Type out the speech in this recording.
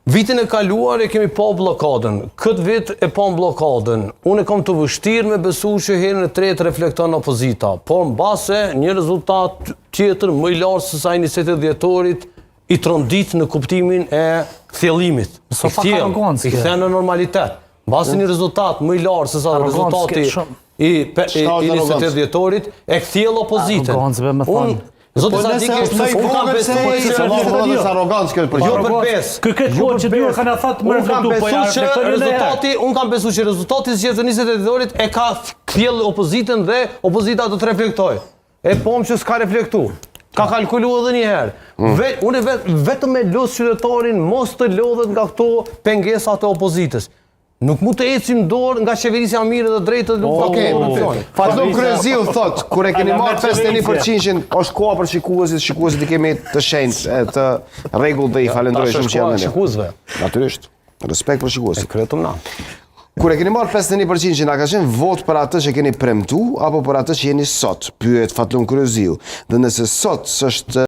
Vitin e kaluar e kemi pa blokadën. Këtë vit e pa blokadën. Unë e kam të vështirë me besu që herën e tretë reflekton opozita. Por mbase një rezultat tjetër më i lartë se sa 20 dhjetorit i trondit në kuptimin e thjellimit. I kthen në normalitet. Mbase një rezultat më i lartë se sa rezultati i 20 dhjetorit e kthjell opozitën. Zoti Sadiki, unë kam besuar se arrogancë kjo për jo për pesë. Këtë kohë që dyra kanë thënë më unë kam besuar që rezultati i zgjedhjeve 20 dhjetorit e ka kthjell opozitën dhe opozita do të reflektojë. E pom që s'ka reflektuar. Ka kalkuluar edhe një herë. Unë vetëm me lut qytetarin mos të lodhet nga këto pengesat e opozitës. Nuk mund të ecim dorë nga qeverisja mirë dhe drejtë të korrupsionit. Fatlum Kryeziu thot, kur e keni marrë 51% është koha për shikuesit i kemi të shenjtë, të rregull dhe i falenderoj shumë që janë. Shikuesve. Natyrisht. Respekt për shikuesit. Kretëm na. Kur e keni marrë 51% që na ka qenë vot për atë që keni premtu apo për atë që jeni sot? Pyet Fatlum Kryeziu. Dhe nëse sot s'është